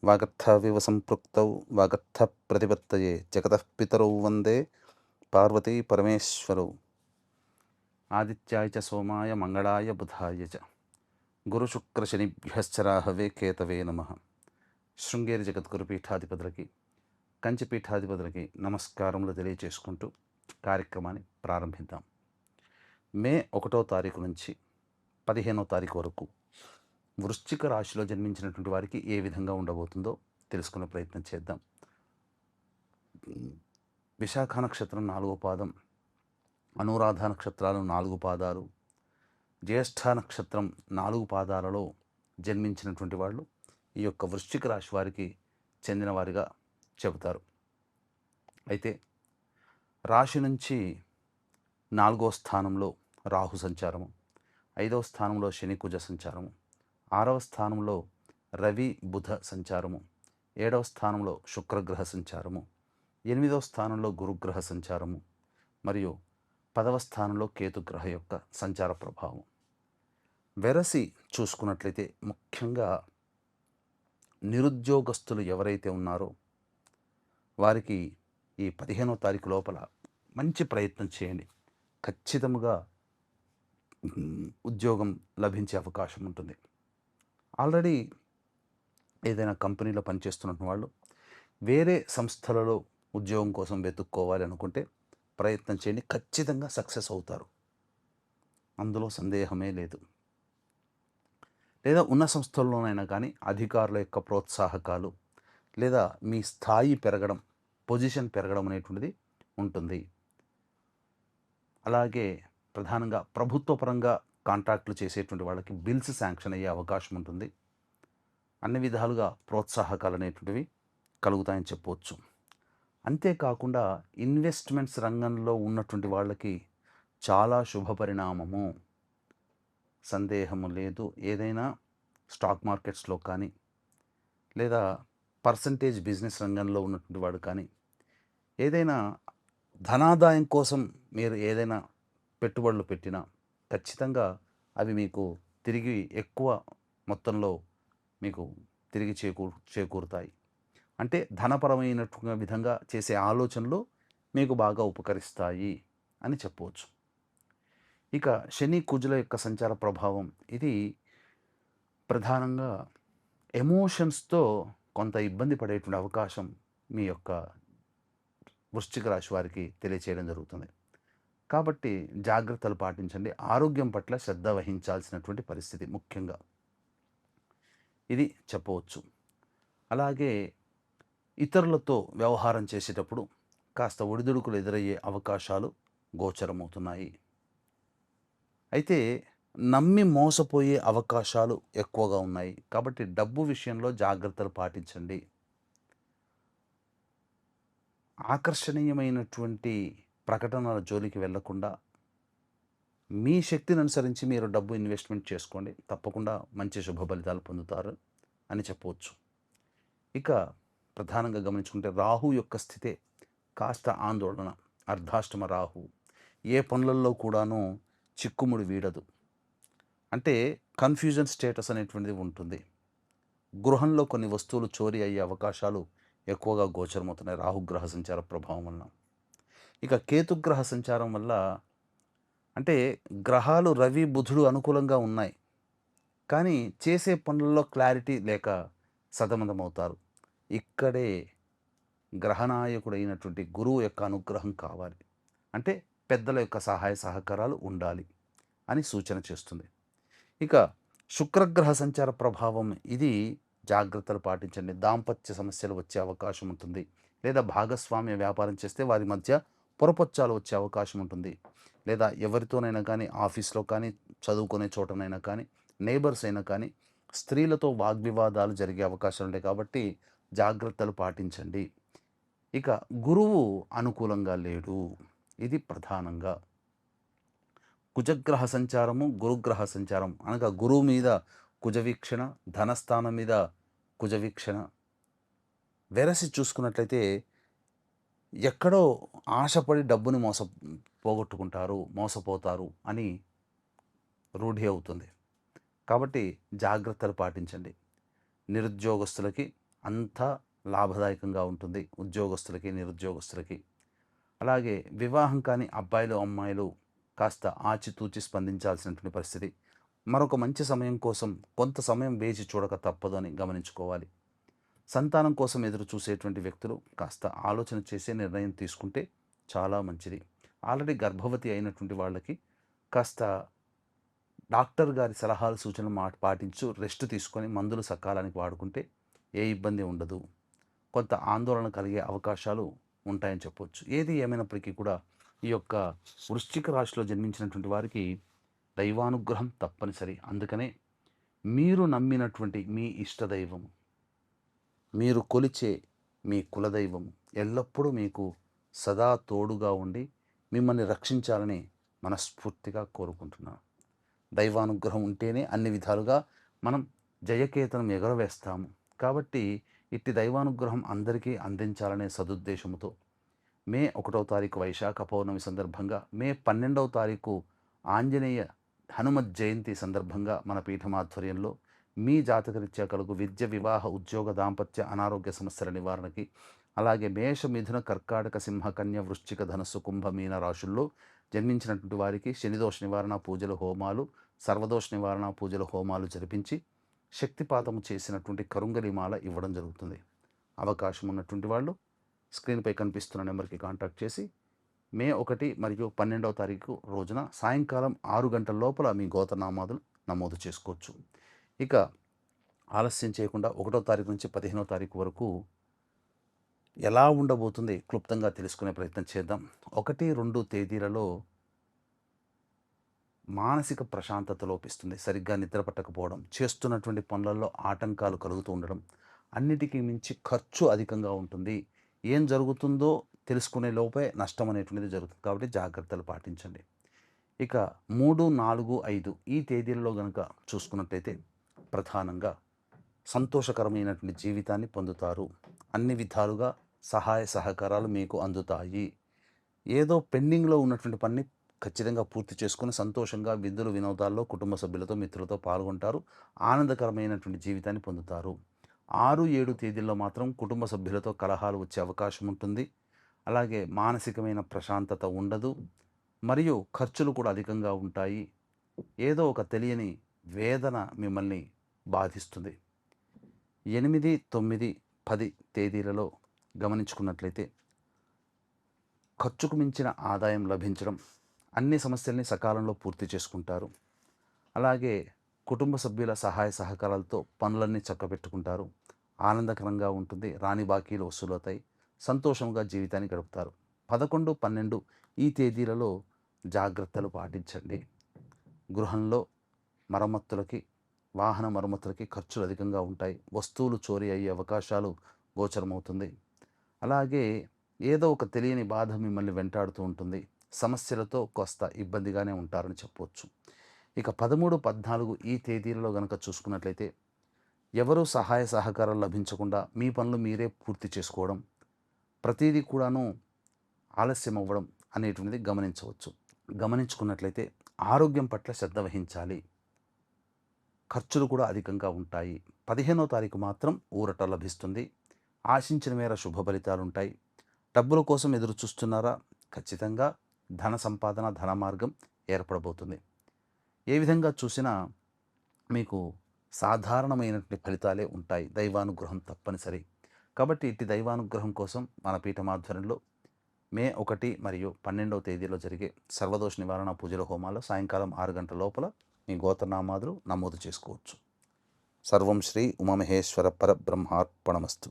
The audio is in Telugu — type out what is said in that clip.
వాగర్థావివ సంపృక్తౌ వాగర్థ ప్రతిపత్తయే జగతః పితరౌ వందే పార్వతీ పరమేశ్వరౌ. ఆదిత్యాయ చ సోమాయ మంగళాయ బుధాయ చ గురుశుక్రశనిభ్యశ్చ రాహవే కేతవే నమః. శృంగేరి జగద్గురు పీఠాధిపతులకి, కంచి పీఠాధిపతులకి నమస్కారములు తెలియచేసుకుంటూ కార్యక్రమాన్ని ప్రారంభిద్దాం. మే 1వ తారీఖు నుంచి 15వ తారీఖు వరకు వృశ్చిక రాశిలో జన్మించినటువంటి వారికి ఏ విధంగా ఉండబోతుందో తెలుసుకునే ప్రయత్నం చేద్దాం. విశాఖ నక్షత్రం 4వ పాదం, అనురాధ నక్షత్రాలు 4 పాదాలు, జ్యేష్ఠ నక్షత్రం 4 పాదాలలో జన్మించినటువంటి వాళ్ళు ఈ యొక్క వృశ్చిక రాశి వారికి చెందిన వారిగా చెబుతారు. అయితే రాశి నుంచి 4వ స్థానంలో రాహు సంచారము, 5వ స్థానంలో శని కుజ సంచారము, 6వ స్థానంలో రవి బుధ సంచారము, 7వ స్థానంలో శుక్రగ్రహ సంచారము, 8వ స్థానంలో గురుగ్రహ సంచారము మరియు 10వ స్థానంలో కేతుగ్రహ యొక్క సంచార ప్రభావం. వెరసి చూసుకున్నట్లయితే ముఖ్యంగా నిరుద్యోగస్తులు ఎవరైతే ఉన్నారో వారికి ఈ 15వ తారీఖు లోపల మంచి ప్రయత్నం చేయండి. ఖచ్చితంగా ఉద్యోగం లభించే అవకాశం ఉంటుంది. ఆల్రెడీ ఏదైనా కంపెనీలో పనిచేస్తున్న వాళ్ళు వేరే సంస్థలలో ఉద్యోగం కోసం వెతుక్కోవాలి అనుకుంటే ప్రయత్నం చేయండి, ఖచ్చితంగా సక్సెస్ అవుతారు, అందులో సందేహమే లేదు. లేదా ఉన్న సంస్థల్లోనైనా కానీ అధికారుల యొక్క ప్రోత్సాహకాలు లేదా మీ స్థాయి పెరగడం, పొజిషన్ పెరగడం అనేటువంటిది ఉంటుంది. అలాగే ప్రధానంగా ప్రభుత్వ పరంగా కాంట్రాక్టులు చేసేటువంటి వాళ్ళకి బిల్స్ శాంక్షన్ అయ్యే అవకాశం ఉంటుంది. అన్ని విధాలుగా ప్రోత్సాహకాలు అనేటువంటివి కలుగుతాయని చెప్పవచ్చు. అంతేకాకుండా ఇన్వెస్ట్మెంట్స్ రంగంలో ఉన్నటువంటి వాళ్ళకి చాలా శుభ పరిణామము, సందేహము లేదు. ఏదైనా స్టాక్ మార్కెట్స్లో కానీ లేదా పర్సంటేజ్ బిజినెస్ రంగంలో ఉన్నటువంటి వాడు కానీ ఏదైనా ధనాదాయం కోసం మీరు ఏదైనా పెట్టుబడులు పెట్టినా ఖచ్చితంగా అవి మీకు తిరిగి ఎక్కువ మొత్తంలో మీకు తిరిగి చేకూరుతాయి. అంటే ధనపరమైనటువంటి విధంగా చేసే ఆలోచనలు మీకు బాగా ఉపకరిస్తాయి అని చెప్పవచ్చు. ఇక శని కుజుల యొక్క సంచార ప్రభావం ఇది ప్రధానంగా ఎమోషన్స్తో కొంత ఇబ్బంది పడేటువంటి అవకాశం మీ యొక్క వృశ్చిక రాశి వారికి తెలియచేయడం జరుగుతుంది. కాబట్టి జాగ్రత్తలు పాటించండి. ఆరోగ్యం పట్ల శ్రద్ధ వహించాల్సినటువంటి పరిస్థితి ముఖ్యంగా ఇది చెప్పవచ్చు. అలాగే ఇతరులతో వ్యవహారం చేసేటప్పుడు కాస్త ఒడిదుడుకులు ఎదురయ్యే అవకాశాలు గోచరమవుతున్నాయి. అయితే నమ్మి మోసపోయే అవకాశాలు ఎక్కువగా ఉన్నాయి. కాబట్టి డబ్బు విషయంలో జాగ్రత్తలు పాటించండి. ఆకర్షణీయమైనటువంటి ప్రకటనల జోలికి వెళ్లకుండా మీ శక్తిని అనుసరించి మీరు డబ్బు ఇన్వెస్ట్మెంట్ చేసుకోండి, తప్పకుండా మంచి శుభ ఫలితాలు పొందుతారు అని చెప్పవచ్చు. ఇక ప్రధానంగా గమనించుకుంటే రాహు యొక్క స్థితే కాస్త ఆందోళన. అర్ధాష్టమ రాహు ఏ పనులలో కూడాను చిక్కుముడి వీడదు, అంటే కన్ఫ్యూజన్ స్టేటస్ అనేటువంటిది ఉంటుంది. గృహంలో కొన్ని వస్తువులు చోరీ అయ్యే అవకాశాలు ఎక్కువగా గోచరమవుతున్నాయి రాహుగ్రహ సంచార ప్రభావం వలన. ఇక కేతుగ్రహ సంచారం వల్ల అంటే గ్రహాలు రవి బుధుడు అనుకూలంగా ఉన్నాయి, కానీ చేసే పనుల్లో క్లారిటీ లేక సతమతమవుతారు. ఇక్కడే గ్రహనాయకుడైనటువంటి గురువు యొక్క అనుగ్రహం కావాలి, అంటే పెద్దల యొక్క సహాయ సహకారాలు ఉండాలి అని సూచన చేస్తుంది. ఇక శుక్రగ్రహ సంచార ప్రభావం ఇది జాగ్రత్తలు పాటించండి. దాంపత్య సమస్యలు వచ్చే అవకాశం ఉంటుంది, లేదా భాగస్వామ్య వ్యాపారం చేస్తే వారి మధ్య పొరపొచ్చాలు వచ్చే అవకాశం ఉంటుంది, లేదా ఎవరితోనైనా కానీ ఆఫీస్లో కానీ చదువుకునే చోటనైనా కానీ నేబర్స్ అయినా కానీ స్త్రీలతో వాగ్వివాదాలు జరిగే అవకాశాలు ఉంటాయి. కాబట్టి జాగ్రత్తలు పాటించండి. ఇక గురువు అనుకూలంగా లేడు, ఇది ప్రధానంగా. కుజగ్రహ సంచారము, గురుగ్రహ సంచారం అనగా గురువు మీద కుజవీక్షణ, ధనస్థానం మీద కుజవీక్షణ. వెరసి చూసుకున్నట్లయితే ఎక్కడో ఆశపడి డబ్బుని పోగొట్టుకుంటారు, మోసపోతారు అని రూఢి అవుతుంది. కాబట్టి జాగ్రత్తలు పాటించండి. నిరుద్యోగస్తులకి అంతా లాభదాయకంగా ఉంటుంది, ఉద్యోగస్తులకి, నిరుద్యోగస్తులకి. అలాగే వివాహం కాని అబ్బాయిలు, అమ్మాయిలు కాస్త ఆచితూచి స్పందించాల్సినటువంటి పరిస్థితి. మరొక మంచి సమయం కోసం కొంత సమయం వేచి చూడక తప్పదు అని గమనించుకోవాలి. సంతానం కోసం ఎదురు చూసేటువంటి వ్యక్తులు కాస్త ఆలోచన చేసే నిర్ణయం తీసుకుంటే చాలా మంచిది. ఆల్రెడీ గర్భవతి అయినటువంటి వాళ్ళకి కాస్త డాక్టర్ గారి సలహాలు సూచనలు పాటించు రెస్ట్ తీసుకొని మందులు సకాలానికి వాడుకుంటే ఏ ఇబ్బంది ఉండదు. కొంత ఆందోళన కలిగే అవకాశాలు ఉంటాయని చెప్పవచ్చు. ఏది ఏమైనప్పటికీ కూడా ఈ యొక్క వృశ్చిక రాశిలో జన్మించినటువంటి వారికి దైవానుగ్రహం తప్పనిసరి. అందుకనే మీరు నమ్మినటువంటి మీ ఇష్టదైవం, మీరు కొలిచే మీ కులదైవం ఎల్లప్పుడూ మీకు సదా తోడుగా ఉండి మిమ్మల్ని రక్షించాలని మనస్ఫూర్తిగా కోరుకుంటున్నాను. దైవానుగ్రహం ఉంటేనే అన్ని విధాలుగా మనం జయకేతనం ఎగరవేస్తాము. కాబట్టి ఇట్టి దైవానుగ్రహం అందరికీ అందించాలనే సదుద్దేశంతో మే 1వ తారీఖు వైశాఖ పౌర్ణమి సందర్భంగా, మే 12వ తారీఖు ఆంజనేయ హనుమత్ జయంతి సందర్భంగా మన పీఠమాధ్వర్యంలో మీ జాతకరీత్యా కలుగు విద్య, వివాహ, ఉద్యోగ, దాంపత్య, అనారోగ్య సమస్యల నివారణకి, అలాగే మేష, మిథున, కర్కాటక, సింహ, కన్య, వృశ్చిక, ధనస్సు, కుంభ, మీన రాశుల్లో జన్మించినటువంటి వారికి శనిదోష నివారణ పూజలు, హోమాలు, సర్వదోష నివారణ పూజలు, హోమాలు జరిపించి శక్తిపాతము చేసినటువంటి కరుంగలిమాల ఇవ్వడం జరుగుతుంది. అవకాశం ఉన్నటువంటి వాళ్ళు స్క్రీన్పై కనిపిస్తున్న నెంబర్కి కాంటాక్ట్ చేసి మే 1 మరియు 12వ తారీఖు రోజున సాయంకాలం 6 గంటల లోపల మీ గోత్రనామాదులు నమోదు చేసుకోవచ్చు. ఇక ఆలస్యం చేయకుండా 1వ తారీఖు నుంచి 15వ తారీఖు వరకు ఎలా ఉండబోతుంది క్లుప్తంగా తెలుసుకునే ప్రయత్నం చేద్దాం. 1, 2 తేదీలలో మానసిక ప్రశాంతత లోపిస్తుంది. సరిగ్గా నిద్ర పట్టకపోవడం, చేస్తున్నటువంటి పనులలో ఆటంకాలు కలుగుతూ ఉండడం, అన్నిటికీ మించి ఖర్చు అధికంగా ఉంటుంది. ఏం జరుగుతుందో తెలుసుకునే లోపే నష్టం అనేటువంటిది జరుగుతుంది. కాబట్టి జాగ్రత్తలు పాటించండి. ఇక 3, 4, 5 ఈ తేదీలలో కనుక చూసుకున్నట్టయితే ప్రధానంగా సంతోషకరమైనటువంటి జీవితాన్ని పొందుతారు. అన్ని విధాలుగా సహాయ సహకారాలు మీకు అందుతాయి. ఏదో పెండింగ్లో ఉన్నటువంటి పని ఖచ్చితంగా పూర్తి చేసుకొని సంతోషంగా విందులు, వినోదాల్లో కుటుంబ సభ్యులతో, మిత్రులతో పాల్గొంటారు. ఆనందకరమైనటువంటి జీవితాన్ని పొందుతారు. 6, 7 తేదీల్లో మాత్రం కుటుంబ సభ్యులతో కలహాలు వచ్చే అవకాశం ఉంటుంది. అలాగే మానసికమైన ప్రశాంతత ఉండదు. మరియు ఖర్చులు కూడా అధికంగా ఉంటాయి. ఏదో ఒక తెలియని వేదన మిమ్మల్ని బాధిస్తుంది. 8, 9, 10 తేదీలలో గమనించుకున్నట్లయితే ఖర్చుకు మించిన ఆదాయం లభించడం, అన్ని సమస్యల్ని సకాలంలో పూర్తి చేసుకుంటారు. అలాగే కుటుంబ సభ్యుల సహాయ సహకారాలతో పనులన్నీ చక్కబెట్టుకుంటారు. ఆనందకరంగా ఉంటుంది. రాని బాకీలు వసూలవుతాయి. సంతోషంగా జీవితాన్ని గడుపుతారు. 11, 12 ఈ తేదీలలో జాగ్రత్తలు పాటించండి. గృహంలో మరమ్మతులకి, వాహన మరమ్మతులకి ఖర్చులు అధికంగా ఉంటాయి. వస్తువులు చోరీ అయ్యే అవకాశాలు గోచరమవుతుంది. అలాగే ఏదో ఒక తెలియని బాధ మిమ్మల్ని వెంటాడుతూ ఉంటుంది. సమస్యలతో కాస్త ఇబ్బందిగానే ఉంటారని చెప్పవచ్చు. ఇక 13, 14 ఈ తేదీలలో కనుక చూసుకున్నట్లయితే ఎవరూ సహాయ సహకారాలు లభించకుండా మీ పనులు మీరే పూర్తి చేసుకోవడం, ప్రతిదీ కూడాను ఆలస్యం అవ్వడం అనేటువంటిది గమనించవచ్చు. గమనించుకున్నట్లయితే ఆరోగ్యం పట్ల శ్రద్ధ వహించాలి. ఖర్చులు కూడా అధికంగా ఉంటాయి. 15వ తారీఖు మాత్రం ఊరట లభిస్తుంది. ఆశించిన మేర శుభ ఫలితాలు ఉంటాయి. డబ్బుల కోసం ఎదురు చూస్తున్నారా? ఖచ్చితంగా ధన సంపాదన, ధన మార్గం ఏర్పడబోతుంది. ఏ విధంగా చూసినా మీకు సాధారణమైనటువంటి ఫలితాలే ఉంటాయి. దైవానుగ్రహం తప్పనిసరి. కాబట్టి ఇట్టి దైవానుగ్రహం కోసం మన పీఠమాధ్వర్యంలో మే 1 మరియు 12వ తేదీలో జరిగే సర్వదోష నివారణ పూజల హోమాల్లో సాయంకాలం 6 గంటల లోపల మీ గోత్రనామాదులు నమోదు చేసుకోవచ్చు. సర్వం శ్రీ ఉమామహేశ్వర పరబ్రహ్మార్పణమస్తు.